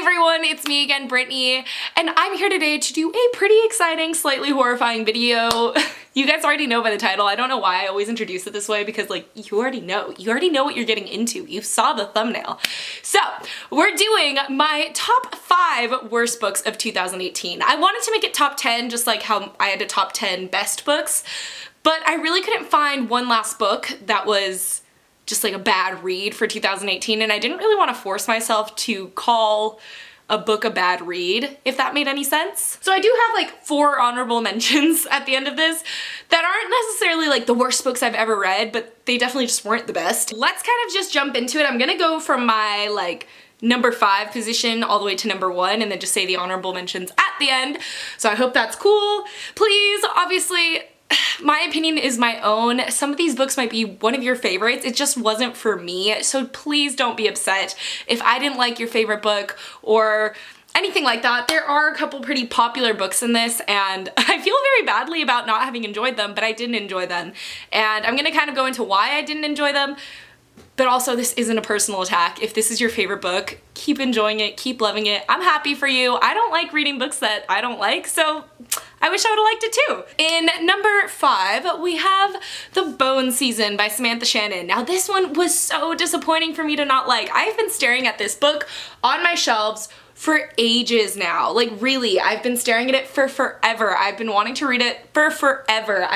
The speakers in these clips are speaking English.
everyone, it's me again, Brittany, and I'm here today to do a pretty exciting, slightly horrifying video. You guys already know by the title. I don't know why I always introduce it this way because, like, you already know what you're getting into. You saw the thumbnail. So, we're doing my top 5 worst books of 2018. I wanted to make it top 10, just like how I had a top 10 best books, but I really couldn't find one last book that was just like a bad read for 2018, and I didn't really want to force myself to call a book a bad read, if that made any sense. So I do have like 4 honorable mentions at the end of this that aren't necessarily like the worst books I've ever read, but they definitely just weren't the best. Let's kind of just jump into it. I'm gonna go from my like number 5 position all the way to number 1 and then just say the honorable mentions at the end. So I hope that's cool. Please, obviously, my opinion is my own. Some of these books might be one of your favorites. It just wasn't for me, so please don't be upset if I didn't like your favorite book or anything like that. There are a couple pretty popular books in this, and I feel very badly about not having enjoyed them, but I didn't enjoy them. And I'm gonna kind of go into why I didn't enjoy them, but also this isn't a personal attack. If this is your favorite book, keep enjoying it, keep loving it. I'm happy for you. I don't like reading books that I don't like, so I wish I would've liked it too. In number 5, we have The Bone Season by Samantha Shannon. Now this one was so disappointing for me to not like. I've been staring at this book on my shelves for ages now. Like really, I've been staring at it for forever. I've been wanting to read it for forever.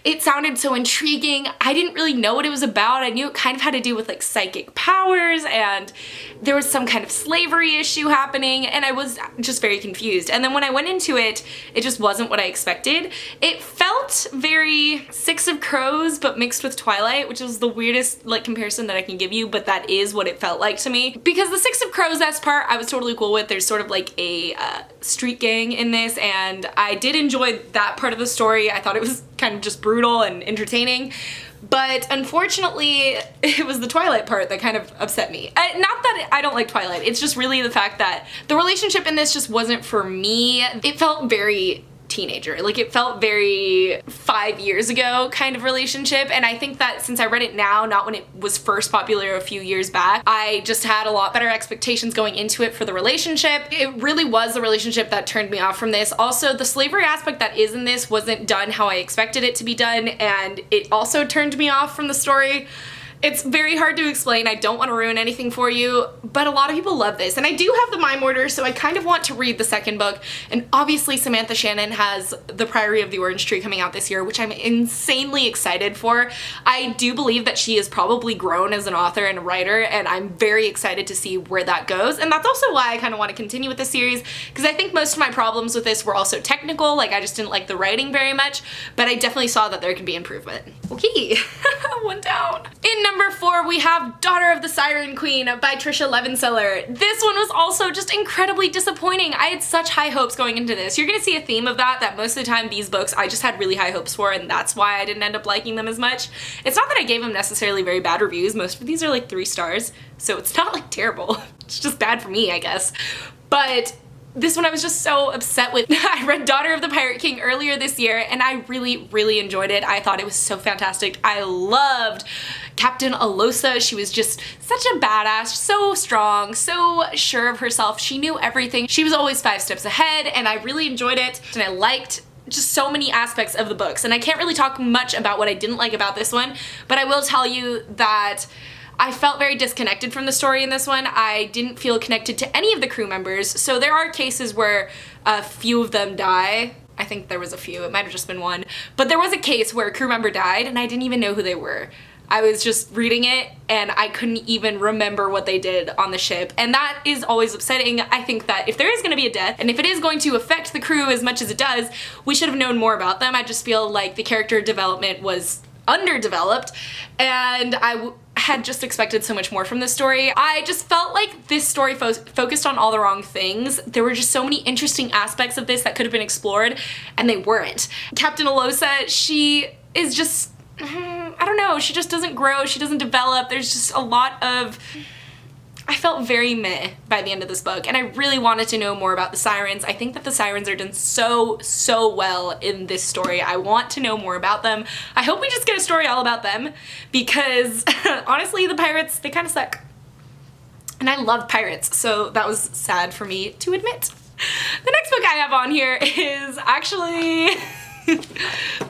It sounded so intriguing. I didn't really know what it was about. I knew it kind of had to do with like psychic powers, and there was some kind of slavery issue happening, and I was just very confused. And then when I went into it, it just wasn't what I expected. It felt very Six of Crows but mixed with Twilight, which is the weirdest like comparison that I can give you, but that is what it felt like to me. Because the Six of Crows part I was totally cool with. There's sort of like a street gang in this, and I did enjoy that part of the story. I thought it was kind of just brutal and entertaining, but unfortunately it was the Twilight part that kind of upset me. Not that I don't like Twilight, it's just really the fact that the relationship in this just wasn't for me. It felt very teenager, like it felt very 5 years ago kind of relationship, and I think that since I read it now, not when it was first popular a few years back, I just had a lot better expectations going into it for the relationship. It really was the relationship that turned me off from this. Also, the slavery aspect that is in this wasn't done how I expected it to be done, and it also turned me off from the story. It's very hard to explain. I don't want to ruin anything for you, but a lot of people love this. And I do have the mime order, so I kind of want to read the second book. And obviously Samantha Shannon has The Priory of the Orange Tree coming out this year, which I'm insanely excited for. I do believe that she has probably grown as an author and a writer, and I'm very excited to see where that goes. And that's also why I kind of want to continue with this series, because I think most of my problems with this were also technical. Like, I just didn't like the writing very much, but I definitely saw that there could be improvement. Okay, one down. In number 4, we have Daughter of the Siren Queen by Trisha Levenseller. This one was also just incredibly disappointing. I had such high hopes going into this. You're gonna see a theme of that most of the time these books I just had really high hopes for, and that's why I didn't end up liking them as much. It's not that I gave them necessarily very bad reviews. Most of these are like 3 stars, so it's not like terrible. It's just bad for me, I guess. But this one I was just so upset with. I read Daughter of the Pirate King earlier this year, and I really enjoyed it. I thought it was so fantastic. I loved Captain Alosa. She was just such a badass, so strong, so sure of herself. She knew everything. She was always 5 steps ahead, and I really enjoyed it, and I liked just so many aspects of the books. And I can't really talk much about what I didn't like about this one, but I will tell you that I felt very disconnected from the story in this one. I didn't feel connected to any of the crew members. So there are cases where a few of them die. I think there was a few, it might have just been one. But there was a case where a crew member died and I didn't even know who they were. I was just reading it and I couldn't even remember what they did on the ship. And that is always upsetting. I think that if there is gonna be a death, and if it is going to affect the crew as much as it does, we should have known more about them. I just feel like the character development was underdeveloped, and I had just expected so much more from this story. I just felt like this story focused on all the wrong things. There were just so many interesting aspects of this that could have been explored, and they weren't. Captain Alosa, she is just, I don't know, she just doesn't grow, she doesn't develop. There's just a lot of, I felt very meh by the end of this book, and I really wanted to know more about the Sirens. I think that the Sirens are done so well in this story. I want to know more about them. I hope we just get a story all about them, because honestly, the pirates, they kind of suck. And I love pirates, so that was sad for me to admit. The next book I have on here is actually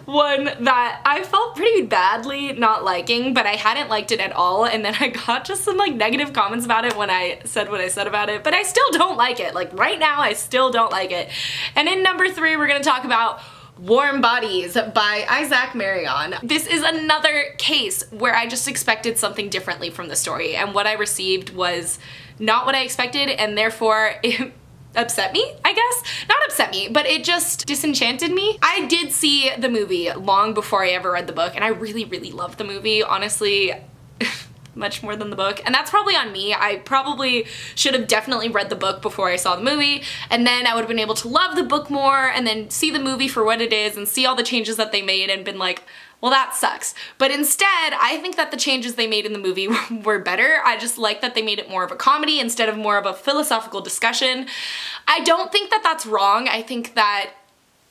one that I felt pretty badly not liking, but I hadn't liked it at all, and then I got just some like negative comments about it when I said what I said about it, but I still don't like it. Like right now, I still don't like it. And in number 3, we're gonna talk about Warm Bodies by Isaac Marion. This is another case where I just expected something differently from the story, and what I received was not what I expected, and therefore it upset me, I guess. Not upset me, but it just disenchanted me. I did see the movie long before I ever read the book, and I really, really loved the movie, honestly. Much more than the book, and that's probably on me. I probably should have definitely read the book before I saw the movie, and then I would have been able to love the book more and then see the movie for what it is and see all the changes that they made and been like, well, that sucks. But instead, I think that the changes they made in the movie were better. I just like that they made it more of a comedy instead of more of a philosophical discussion. I don't think that that's wrong. I think that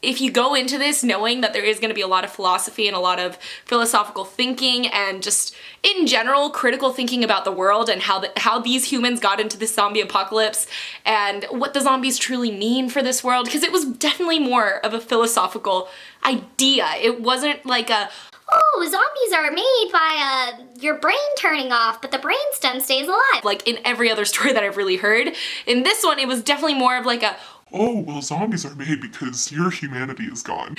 if you go into this knowing that there is going to be a lot of philosophy and a lot of philosophical thinking and just in general critical thinking about the world and how these humans got into this zombie apocalypse and what the zombies truly mean for this world, because it was definitely more of a philosophical idea. It wasn't like a, oh, zombies are made by your brain turning off, but the brainstem stays alive, like in every other story that I've really heard. In this one, it was definitely more of like a, oh, well, zombies are made because your humanity is gone.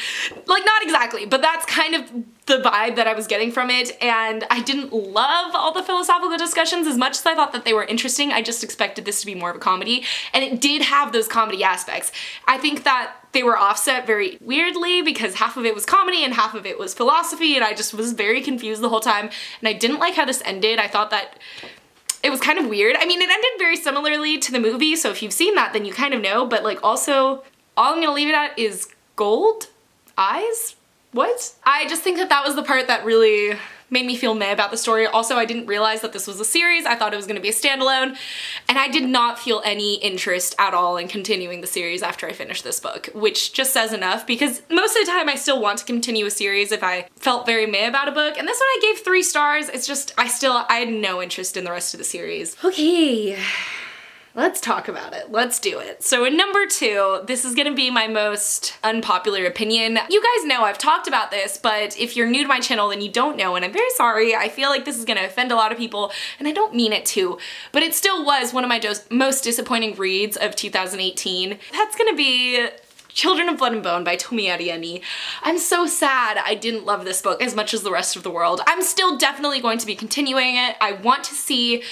Like, not exactly, but that's kind of the vibe that I was getting from it, and I didn't love all the philosophical discussions as much as I thought that they were interesting. I just expected this to be more of a comedy, and it did have those comedy aspects. I think that they were offset very weirdly because half of it was comedy and half of it was philosophy, and I just was very confused the whole time, and I didn't like how this ended. I thought that it was kind of weird. I mean, it ended very similarly to the movie, so if you've seen that, then you kind of know, but like also, all I'm gonna leave it at is gold eyes? What? I just think that that was the part that really made me feel meh about the story. Also, I didn't realize that this was a series. I thought it was gonna be a standalone, and I did not feel any interest at all in continuing the series after I finished this book, which just says enough because most of the time I still want to continue a series if I felt very meh about a book, and this one I gave 3 stars. It's just, I had no interest in the rest of the series. Okay. Let's talk about it. Let's do it. So in number 2, this is gonna be my most unpopular opinion. You guys know I've talked about this, but if you're new to my channel then you don't know, and I'm very sorry. I feel like this is gonna offend a lot of people, and I don't mean it to, but it still was one of my most disappointing reads of 2018. That's gonna be Children of Blood and Bone by Tomi Adeyemi. I'm so sad I didn't love this book as much as the rest of the world. I'm still definitely going to be continuing it. I want to see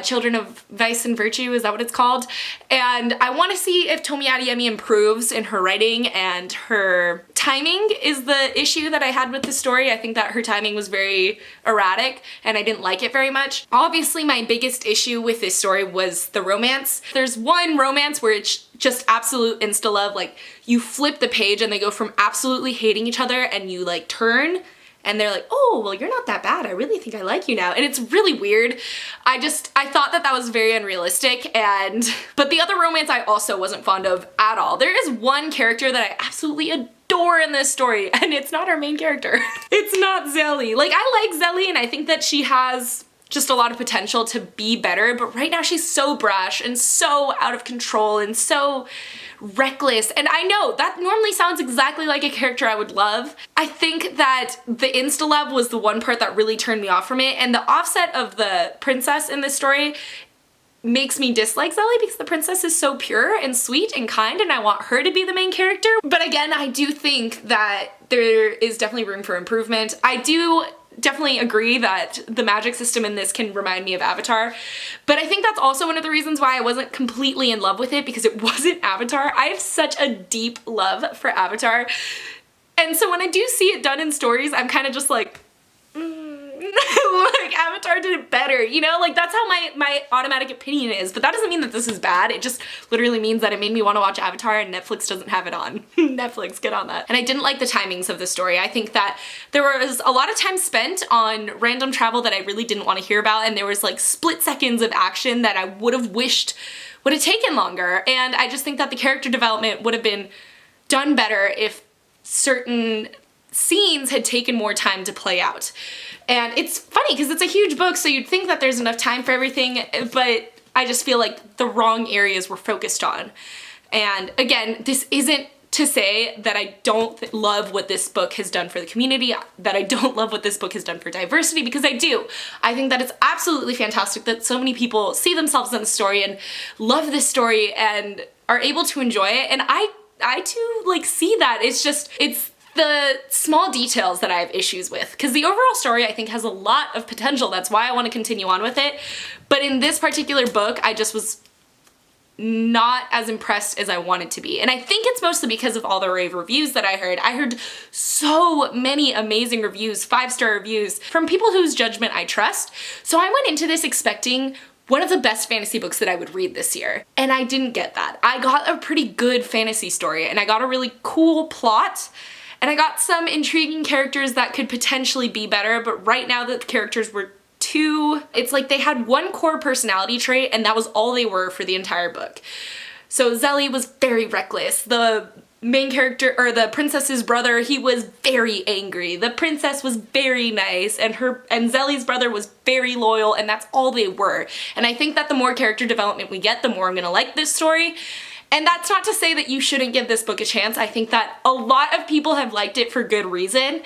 Children of Vice and Virtue, is that what it's called? And I want to see if Tomi Adeyemi improves in her writing, and her timing is the issue that I had with the story. I think that her timing was very erratic and I didn't like it very much. Obviously, my biggest issue with this story was the romance. There's one romance where it's just absolute insta-love, like you flip the page and they go from absolutely hating each other and you like turn and they're like, oh, well, you're not that bad. I really think I like you now. And it's really weird. I thought that that was very unrealistic, but the other romance I also wasn't fond of at all. There is one character that I absolutely adore in this story, and it's not our main character. It's not Zelly. Like, I like Zelly and I think that she has just a lot of potential to be better, but right now she's so brash and so out of control and so reckless, and I know that normally sounds exactly like a character I would love. I think that the insta-love was the one part that really turned me off from it, and the offset of the princess in this story makes me dislike Zelly because the princess is so pure and sweet and kind, and I want her to be the main character. But again, I do think that there is definitely room for improvement. I do definitely agree that the magic system in this can remind me of Avatar, but I think that's also one of the reasons why I wasn't completely in love with it, because it wasn't Avatar. I have such a deep love for Avatar, and so when I do see it done in stories, I'm kind of just like, like Avatar did it better, you know? Like, that's how my automatic opinion is, but that doesn't mean that this is bad. It just literally means that it made me want to watch Avatar and Netflix doesn't have it on. Netflix, get on that. And I didn't like the timings of the story. I think that there was a lot of time spent on random travel that I really didn't want to hear about, and there was like split seconds of action that I would have wished would have taken longer, and I just think that the character development would have been done better if certain scenes had taken more time to play out. And it's funny because it's a huge book, so you'd think that there's enough time for everything, but I just feel like the wrong areas were focused on. And again, this isn't to say that I don't love what this book has done for the community, that I don't love what this book has done for diversity, because I do. I think that it's absolutely fantastic that so many people see themselves in the story and love this story and are able to enjoy it. And I too, like, see that. It's the small details that I have issues with, because the overall story I think has a lot of potential. That's why I want to continue on with it. But in this particular book, I just was not as impressed as I wanted to be. And I think it's mostly because of all the rave reviews that I heard. I heard so many amazing reviews, 5-star reviews, from people whose judgment I trust. So I went into this expecting one of the best fantasy books that I would read this year. And I didn't get that. I got a pretty good fantasy story, and I got a really cool plot, and I got some intriguing characters that could potentially be better, but right now the characters were it's like they had one core personality trait and that was all they were for the entire book. So Zelly was very reckless. The main character, or the princess's brother, he was very angry. The princess was very nice, and Zelly's brother was very loyal, and that's all they were. And I think that the more character development we get, the more I'm gonna like this story. And that's not to say that you shouldn't give this book a chance. I think that a lot of people have liked it for good reason.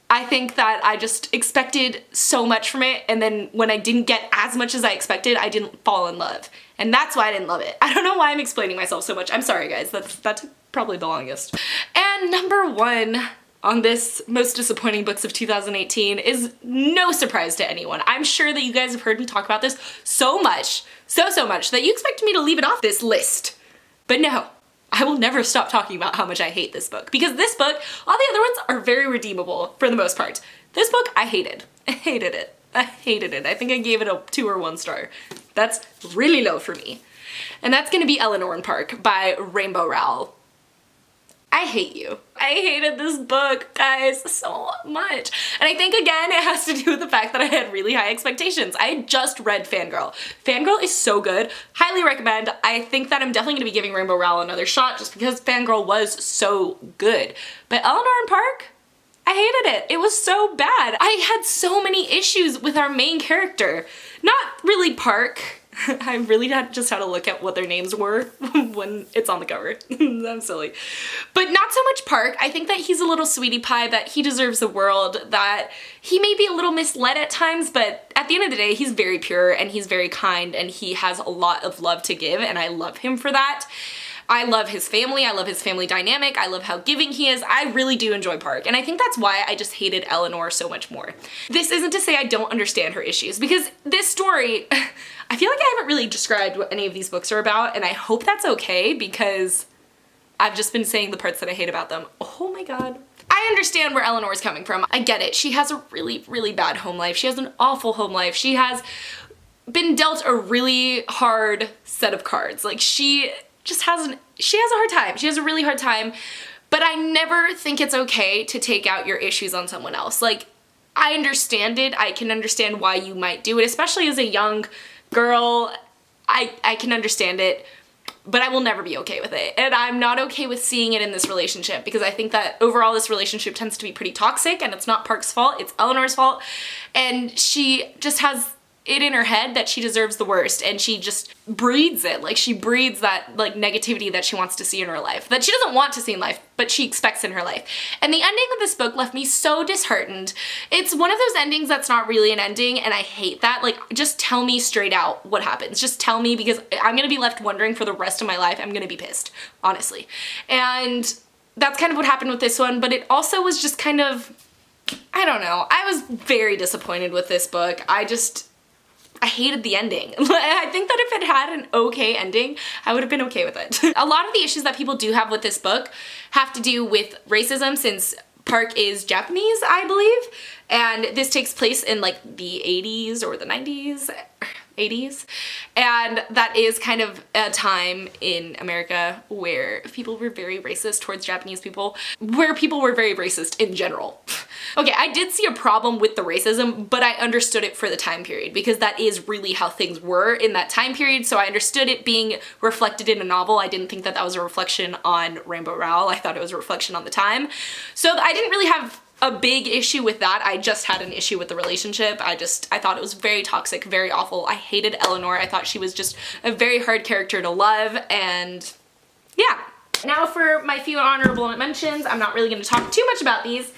I think that I just expected so much from it, and then when I didn't get as much as I expected, I didn't fall in love. And that's why I didn't love it. I don't know why I'm explaining myself so much. I'm sorry, guys. That's probably the longest. And number 1 on this most disappointing books of 2018 is no surprise to anyone. I'm sure that you guys have heard me talk about this so much, so much, that you expect me to leave it off this list. But no. I will never stop talking about how much I hate this book, because this book, all the other ones are very redeemable for the most part. This book, I hated. I hated it. I hated it. I think I gave it a 2 or 1 star. That's really low for me. And that's gonna be Eleanor and Park by Rainbow Rowell. I hate you. I hated this book, guys, so much. And I think, again, it has to do with the fact that I had really high expectations. I had just read Fangirl. Fangirl is so good. Highly recommend. I think that I'm definitely going to be giving Rainbow Rowell another shot just because Fangirl was so good. But Eleanor and Park? I hated it. It was so bad. I had so many issues with our main character. Not really Park. I really just had to look at what their names were when it's on the cover. I'm silly. But not so much Park. I think that he's a little sweetie pie, that he deserves the world, that he may be a little misled at times, but at the end of the day, he's very pure and he's very kind and he has a lot of love to give, and I love him for that. I love his family. I love his family dynamic. I love how giving he is. I really do enjoy Park. And I think that's why I just hated Eleanor so much more. This isn't to say I don't understand her issues, because this story, I feel like I haven't really described what any of these books are about, and I hope that's okay, because I've just been saying the parts that I hate about them. Oh my god. I understand where Eleanor's coming from. I get it. She has a really, really bad home life. She has an awful home life. She has been dealt a really hard set of cards. Like, she has a hard time. She has a really hard time, but I never think it's okay to take out your issues on someone else. Like, I understand it. I can understand why you might do it, especially as a young girl. I can understand it, but I will never be okay with it. And I'm not okay with seeing it in this relationship, because I think that overall this relationship tends to be pretty toxic, and it's not Park's fault, it's Eleanor's fault. And she just has it in her head that she deserves the worst, and she just breeds it. Like, she breeds that, like, negativity that she wants to see in her life, that she doesn't want to see in life, but she expects in her life. And the ending of this book left me so disheartened. It's one of those endings that's not really an ending, and I hate that. Like, just tell me straight out what happens. Just tell me, because I'm gonna be left wondering for the rest of my life. I'm gonna be pissed, honestly. And that's kind of what happened with this one, but it also was just kind of, I don't know. I was very disappointed with this book. I hated the ending. I think that if it had an okay ending, I would have been okay with it. A lot of the issues that people do have with this book have to do with racism, since Park is Japanese, I believe, and this takes place in like the 80s or the 90s, 80s, and that is kind of a time in America where people were very racist towards Japanese people, where people were very racist in general. Okay, I did see a problem with the racism, but I understood it for the time period, because that is really how things were in that time period, so I understood it being reflected in a novel. I didn't think that that was a reflection on Rainbow Rowell. I thought it was a reflection on the time. So I didn't really have a big issue with that. I just had an issue with the relationship. I thought it was very toxic, very awful. I hated Eleanor. I thought she was just a very hard character to love, and yeah. Now for my few honorable mentions. I'm not really going to talk too much about these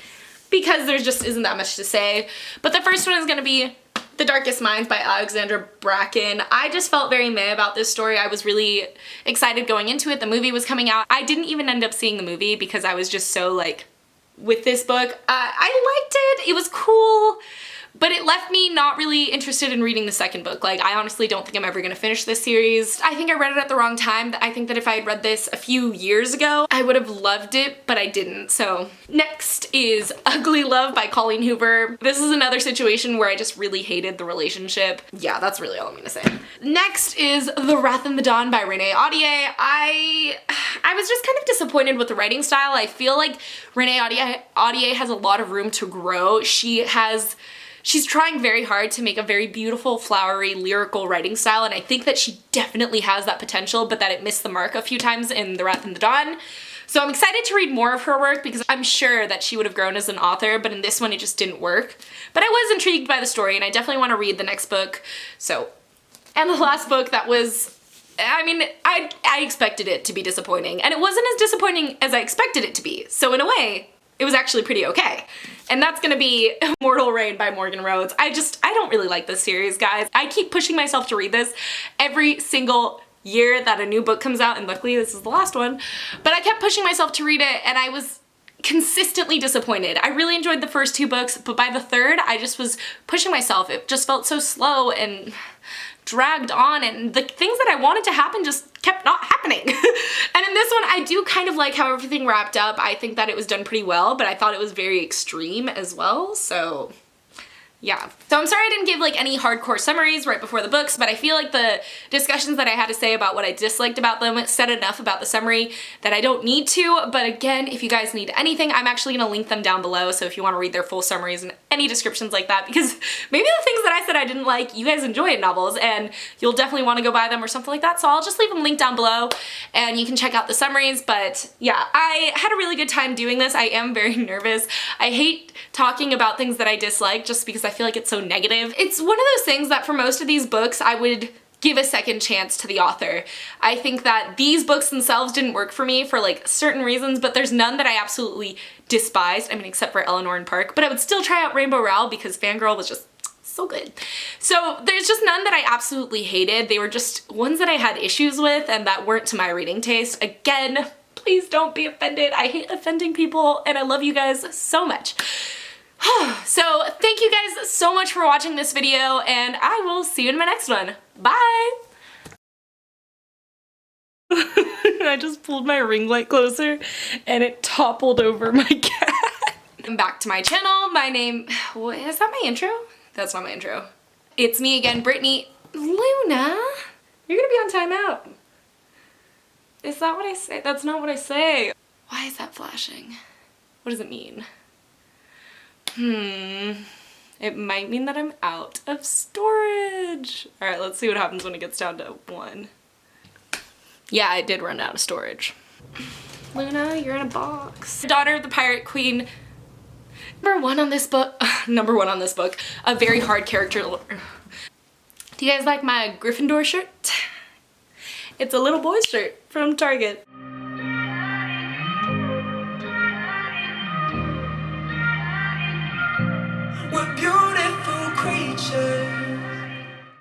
because there just isn't that much to say. But the first one is going to be The Darkest Minds by Alexandra Bracken. I just felt very meh about this story. I was really excited going into it. The movie was coming out. I didn't even end up seeing the movie because I was just so like with this book. I liked it. It was cool. But it left me not really interested in reading the second book. Like, I honestly don't think I'm ever gonna finish this series. I think I read it at the wrong time. I think that if I had read this a few years ago, I would have loved it, but I didn't. So next is Ugly Love by Colleen Hoover. This is another situation where I just really hated the relationship. Yeah, that's really all I'm gonna say. Next is The Wrath in the Dawn by Renee Audier. I was just kind of disappointed with the writing style. I feel like Renee Audier has a lot of room to grow. She's trying very hard to make a very beautiful, flowery, lyrical writing style, and I think that she definitely has that potential, but that it missed the mark a few times in The Wrath in the Dawn. So I'm excited to read more of her work because I'm sure that she would have grown as an author, but in this one it just didn't work. But I was intrigued by the story, and I definitely want to read the next book. So, and the last book that was, I mean, I expected it to be disappointing, and it wasn't as disappointing as I expected it to be. So in a way, it was actually pretty okay. And that's gonna be Immortal Reign by Morgan Rhodes. I don't really like this series, guys. I keep pushing myself to read this every single year that a new book comes out, and luckily this is the last one. But I kept pushing myself to read it, and I was consistently disappointed. I really enjoyed the first two books, but by the third, I just was pushing myself. It just felt so slow and dragged on, and the things that I wanted to happen just kept not happening. And in this one, I do kind of like how everything wrapped up. I think that it was done pretty well, but I thought it was very extreme as well, so yeah. So I'm sorry I didn't give like any hardcore summaries right before the books, but I feel like the discussions that I had to say about what I disliked about them said enough about the summary that I don't need to. But again, if you guys need anything, I'm actually gonna link them down below, so if you want to read their full summaries and any descriptions like that, because maybe the things that I said I didn't like, you guys enjoy in novels, and you'll definitely want to go buy them or something like that, so I'll just leave them linked down below, and you can check out the summaries. But yeah, I had a really good time doing this. I am very nervous. I hate talking about things that I dislike just because I feel like it's so negative. It's one of those things that for most of these books, I would give a second chance to the author. I think that these books themselves didn't work for me for like certain reasons, but there's none that I absolutely despised. I mean, except for Eleanor and Park, but I would still try out Rainbow Rowell because Fangirl was just so good. So there's just none that I absolutely hated. They were just ones that I had issues with and that weren't to my reading taste. Again, please don't be offended. I hate offending people, and I love you guys so much. So thank you guys so much for watching this video, and I will see you in my next one. Bye! I just pulled my ring light closer and it toppled over my cat. I'm back to my channel. My name, is that my intro? That's not my intro. It's me again, Brittany. Luna, you're gonna be on timeout. Is that what I say? That's not what I say. Why is that flashing? What does it mean? It might mean that I'm out of storage. All right, let's see what happens when it gets down to 1. Yeah, I did run out of storage. Luna, you're in a box. Daughter of the Pirate Queen. Number one on this book. A very hard character. Do you guys like my Gryffindor shirt? It's a little boy shirt from Target.